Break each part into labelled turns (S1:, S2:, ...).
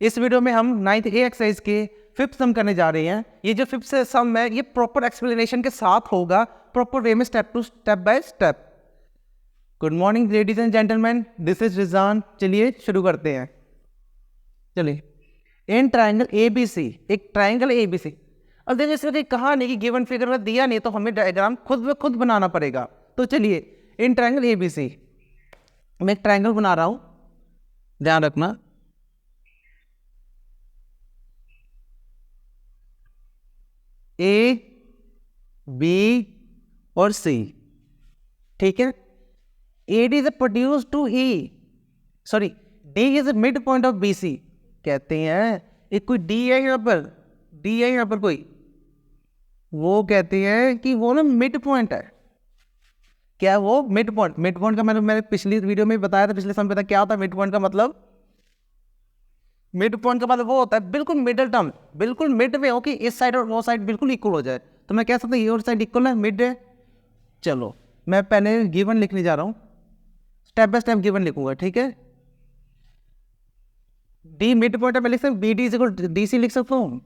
S1: इस वीडियो में हम 9th ए एक्सरसाइज के 5th सम करने जा रहे हैं। ये जो 5th सम है ये प्रॉपर एक्सप्लेनेशन के साथ होगा, प्रॉपर वे में step by step. Good morning ladies and gentleman, this is Rizan. चलिए शुरू करते हैं। चलिए, in triangle A B C, एक ट्राइंगल ए बी सी। अब देखिए इसमें कहीं कहा नहीं कि गिवन फिगर में दिया नहीं, तो हमें डायग्राम खुद ब खुद बनाना पड़ेगा। तो चलिए, in triangle A B C मैं एक ट्राइंगल बना रहा हूं, ध्यान रखना। ए बी और सी, ठीक है। AD is produced to E, sorry D is a mid point of BC। कहते हैं एक कोई D है यहाँ पर, D है यहाँ पर कोई, वो कहते हैं कि वो ना मिड पॉइंट है। क्या वो मिड पॉइंट? मिड पॉइंट का मैंने पिछली वीडियो में बताया था, पिछले समय बताया क्या होता है मिड पॉइंट का मतलब। मिड पॉइंट का मतलब वो होता है बिल्कुल मिडल टर्म, बिल्कुल मिड में हो कि इस साइड और वो साइड बिल्कुल इक्वल हो जाए। तो मैं कह सकता हूँ ये और साइड इक्वल है, मिड है। चलो मैं पहले गिवन लिखने जा रहा हूँ, स्टेप बाय स्टेप गिवन लिखूंगा, ठीक है। डी मिड पॉइंट है, मैं लिख सकता हूँ B D is equal to D C लिख सकता हूँ,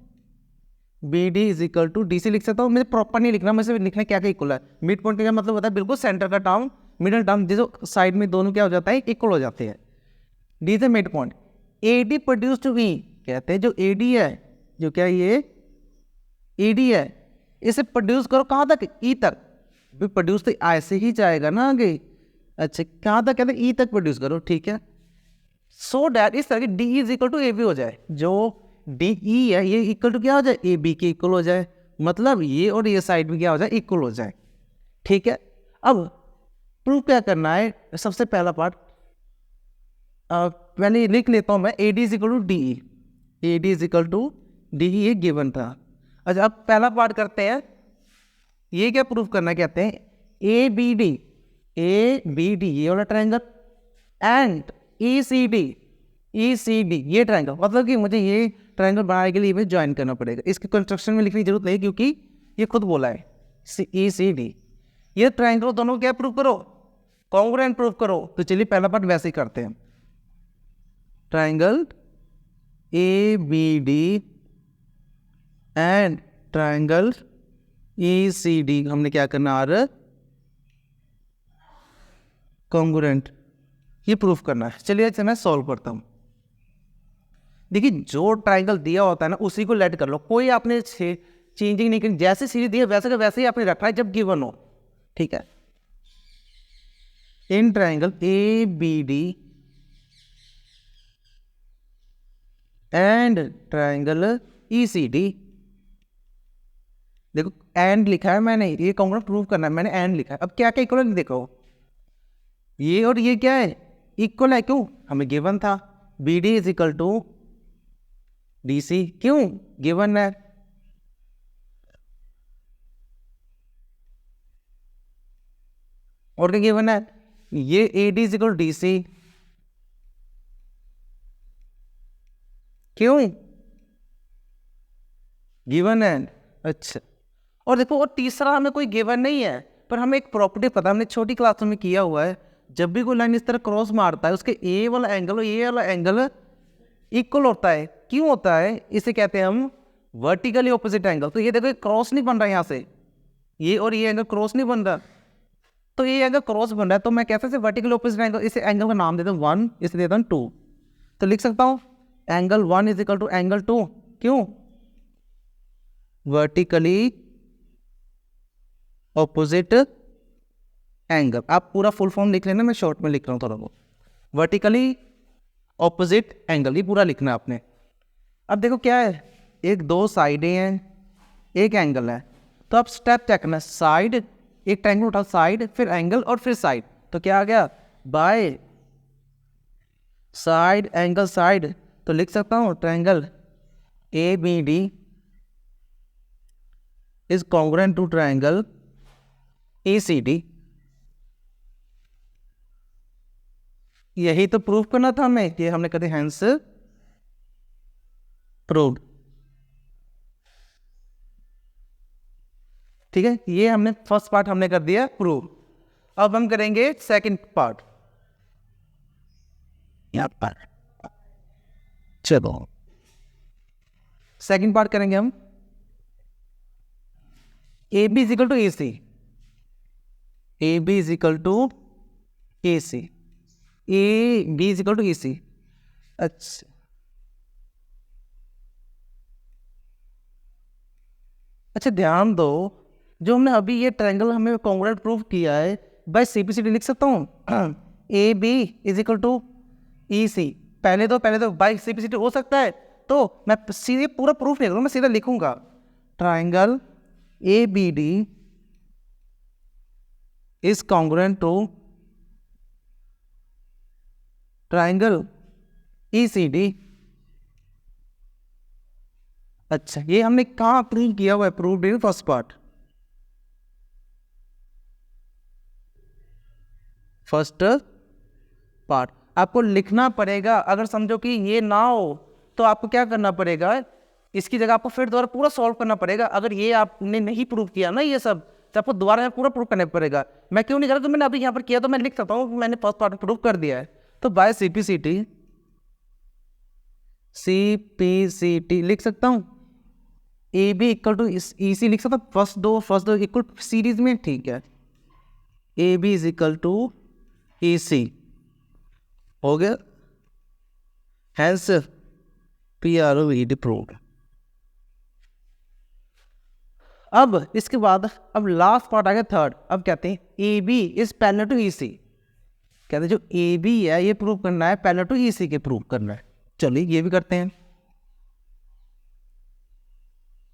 S1: B D is equal to D C लिख सकता हूँ। मुझे प्रॉपर नहीं लिखना, मुझे लिखना क्या क्या इक्वल है। मिड पॉइंट का मतलब होता है बिल्कुल सेंटर का टर्म, मिडल टर्म, जिस साइड में दोनों क्या हो जाता है, इक्वल हो जाते हैं। D is midpoint. A D produce to E, कहते हैं जो ए डी है, जो क्या ये ए डी है, इसे प्रोड्यूस करो कहाँ तक, ई तक। भी प्रोड्यूस तो ऐसे ही जाएगा ना आगे। अच्छा कहाँ तक कहते हैं, ई तक प्रोड्यूस करो, ठीक है। सो डैट इस तरह की D is equal to A B हो जाए। जो डी ई है ये इक्वल टू क्या हो जाए, ए बी के इक्वल हो जाए। मतलब ये और ये साइड में क्या हो जाए, इक्वल हो जाए, ठीक है। अब प्रूव क्या करना है, सबसे पहला पार्ट पहले लिख लेता हूं मैं। A D is equal to D E, A D is equal to D E, ये गिवन था। अच्छा अब पहला पार्ट करते हैं। ये क्या प्रूव करना, कहते हैं A B D, A B D ये वाला triangle and E C D, E C D ये ट्रायंगल। मतलब कि मुझे ये ट्रायंगल बनाने के लिए ज्वाइन करना पड़ेगा। इसके कंस्ट्रक्शन में लिखने की जरूरत नहीं, क्योंकि ये खुद बोला है ई सी डी। ये ट्रायंगल दोनों क्या प्रूव करो, कॉन्ग्रुएंट प्रूव करो। तो चलिए पहला पार्ट वैसे ही करते हैं। Triangle A B D and triangle E C D हमने क्या करना, आर कॉन्ग्रुएंट, ये प्रूफ करना है। चलिए अच्छा मैं सॉल्व करता हूं। देखिए जो ट्रायंगल दिया होता है ना उसी को लेट कर लो, कोई आपने चेंजिंग नहीं करनी। जैसे सीरीज दिया वैसे का वैसे ही आपने रखना है जब गिवन हो, ठीक है। In triangle A B D and triangle E C D, देखो एंड लिखा है मैंने, ये कॉन्ग्रुएंट प्रूव करना है, मैंने एंड लिखा है। अब क्या क्या इक्वल है देखो, ये और ये क्या है, इक्वल है। क्यों, हमें गिवन था B D is equal to D C, क्यों गिवन है। और क्या गिवन है, ये A D is equal D C, क्यों गिवन है। अच्छा और देखो, और तीसरा हमें कोई गिवन नहीं है, पर हमें एक प्रॉपर्टी पता है, हमने छोटी क्लास में किया हुआ है। जब भी कोई लाइन इस तरह क्रॉस मारता है, उसके ए वाला एंगल और ए वाला एंगल इक्वल होता है। क्यों होता है, इसे कहते हैं हम वर्टिकली ऑपोजिट एंगल। तो ये देखो क्रॉस नहीं बन रहा यहाँ से, ये और ये एंगल क्रॉस नहीं बन रहा, तो ये एंगल क्रॉस बन रहा है। तो मैं कहता हूँ वर्टिकली ऑपोजिट एंगल, इस एंगल का नाम देता हूँ 1, इसे देता हूँ 2। तो लिख सकता हूँ angle 1 is equal to angle 2, क्यों वर्टिकली ऑपोजिट एंगल। आप पूरा फुल फॉर्म लिख लेना, मैं शॉर्ट में लिख रहा हूँ थोड़ा बहुत। वर्टिकली ऑपोजिट एंगल ये पूरा लिखना है आपने। अब देखो क्या है, एक दो साइडें हैं, एक एंगल है। तो आप स्टेप चेक करना, साइड, एक ट्रायंगल उठाओ, साइड फिर एंगल और फिर साइड। तो क्या आ गया, बाय साइड एंगल साइड। तो लिख सकता हूँ triangle A B D is congruent to triangle A C D. यही तो प्रूफ करना था हमें, कि हमने कहते हैंस प्रूव्ड, ठीक है। ये हमने फर्स्ट पार्ट हमने कर दिया प्रूव। अब हम करेंगे सेकंड पार्ट। यहां पर चलो सेकंड पार्ट करेंगे हम A B is equal to A C, A B is equal to A C, A B is equal to A C. अच्छा अच्छा ध्यान दो, जो हमने अभी ये ट्रायंगल हमें कॉन्ग्रुएंट प्रूव किया है, बाय सीपीसीटी लिख सकता हूँ A B is equal to E C. पहले तो बाय सीपीसीटी हो सकता है, तो मैं सीधे पूरा प्रूफ नहीं करूँगा, मैं सीधा लिखूंगा triangle A B D is congruent to triangle E C D. अच्छा ये हमने कहाँ प्रूव किया हुआ है? Proved in first part, first part. आपको लिखना पड़ेगा, अगर समझो कि ये ना हो तो आपको क्या करना पड़ेगा, इसकी जगह आपको फिर दोबारा पूरा सॉल्व करना पड़ेगा। अगर ये आपने नहीं प्रूव किया ना ये सब, तो आपको दोबारा पूरा प्रूव करना पड़ेगा। मैं क्यों नहीं कर रहा, तो मैंने अभी यहाँ पर किया, तो मैं लिख सकता हूँ मैंने फर्स्ट पार्ट में प्रूव कर दिया है। तो बाय सीपीसीटी, सीपीसीटी लिख सकता हूँ A B equal to E सी लिख सकता हूँ, फर्स्ट दो इक्वल सीरीज में, ठीक है। A B is equal to E C हो गया, hence P R O V D proved. अब इसके बाद अब लास्ट पार्ट आ गया थर्ड। अब कहते हैं A B is parallel to E C, कहते हैं जो ए बी है ये प्रूव करना है, पैरेलल टू ई सी के प्रूव करना है। चलिए ये भी करते हैं,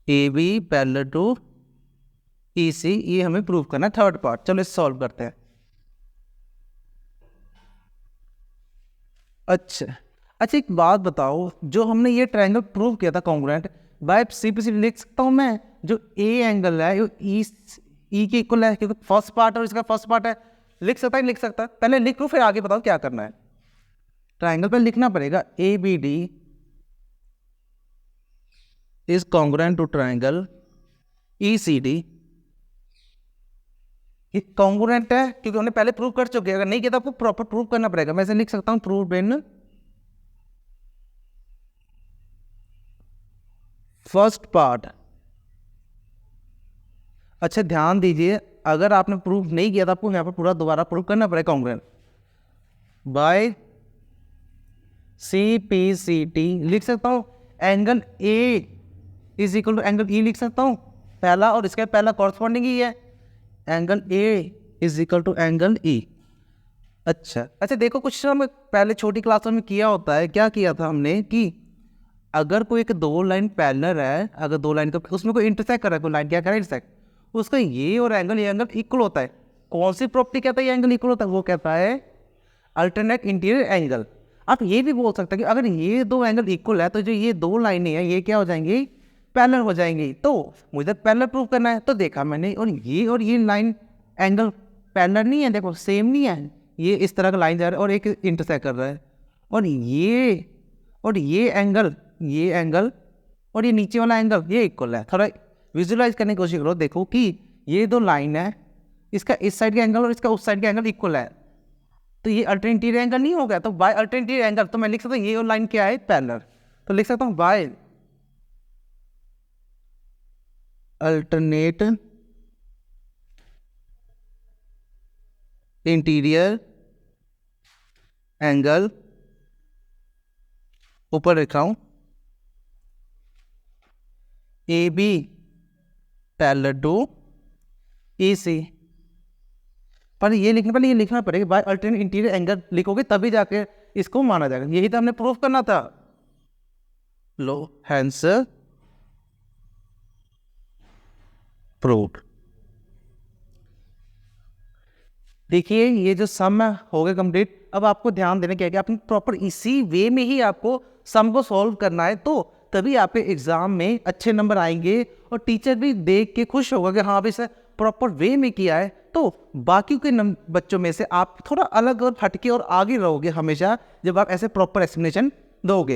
S1: A B parallel to E सी, ये हमें प्रूव करना है थर्ड पार्ट। चलो इसे सॉल्व करते हैं। अच्छा एक बात बताओ, जो हमने ये ट्रायंगल प्रूव किया था कॉन्ग्रुएंट, बाय सीपीसीटी लिख सकता हूं मैं जो ए एंगल है ये ई के इक्वल है, क्योंकि फर्स्ट पार्ट और इसका फर्स्ट पार्ट है। लिख सकता है, लिख सकता है, पहले लिख लो फिर आगे बताओ क्या करना है। ट्रायंगल पे लिखना पड़ेगा A B D is congruent to triangle E C D. ये कॉन्ग्रुएंट है क्योंकि हमने पहले प्रूव कर चुके हैं, अगर नहीं किया तो आपको प्रॉपर प्रूव करना पड़ेगा। मैं इसे लिख सकता हूं प्रूव्ड इन फर्स्ट पार्ट। अच्छा ध्यान दीजिए, अगर आपने प्रूव नहीं किया तो आपको यहाँ पर पूरा दोबारा प्रूव करना पड़ेगा कॉन्ग्रुएंट। बाय सीपीसीटी लिख सकता हूँ angle A is equal to angle E लिख सकता हूँ पहला, और इसका पहला कॉरस्पॉन्डिंग ही है, angle A is equal to angle E. अच्छा देखो, कुछ हम पहले छोटी क्लासों में किया होता है, क्या किया था हमने कि अगर कोई एक दो लाइन पैरेलल है, अगर दो लाइन का उसमें कोई इंटरसेक्ट कर रहा है, कोई लाइन क्या कर रहा है इंटरसेक्ट, उसका ये और एंगल ये एंगल इक्वल होता है। कौन सी प्रॉपर्टी कहता है ये एंगल इक्वल होता है? वो कहता है अल्टरनेट इंटीरियर एंगल। आप ये भी बोल सकते हैं कि अगर ये दो एंगल इक्वल है तो जो ये दो लाइनें हैं ये क्या हो जाएंगी, पैरेलल हो जाएंगी। तो मुझे पैरेलल प्रूव करना है, तो देखा मैंने, और ये लाइन एंगल पैरेलल नहीं है, देखो सेम नहीं है, ये इस तरह का लाइन जा रहा है और एक इंटरसेक्ट कर रहा है, और ये एंगल और ये नीचे वाला एंगल ये इक्वल है। थोड़ा विजुअलाइज करने की कोशिश करो, देखो कि ये दो लाइन है, इसका इस साइड का एंगल और इसका उस साइड का एंगल इक्वल है, तो ये अल्टरनेट एंगल नहीं हो गया। तो बाय अल्टरनेट एंगल तो मैं लिख सकता हूँ ये और लाइन क्या है, पैरेलल। तो लिख सकता हूँ बाय अल्टरनेट इंटीरियर एंगल, ऊपर लिखा हूं A B parallel to A सी। पर ये लिखने पहले ये लिखना पड़ेगा बाय अल्टरनेट इंटीरियर एंगल, लिखोगे तभी जाके इसको माना जाएगा। यही तो हमने प्रूफ करना था। लो हैंस प्रूव्ड। देखिए ये जो सम हो गया कंप्लीट। अब आपको ध्यान देने क्या है कि आपने प्रॉपर इसी वे में ही आपको सम को सॉल्व करना है, तो तभी आपके एग्जाम में अच्छे नंबर आएंगे और टीचर भी देख के खुश होगा कि हाँ भाई सर प्रॉपर वे में किया है। तो बाकी के बच्चों में से आप थोड़ा अलग और हटके और आगे रहोगे हमेशा, जब आप ऐसे प्रॉपर एक्सप्लेनेशन दोगे।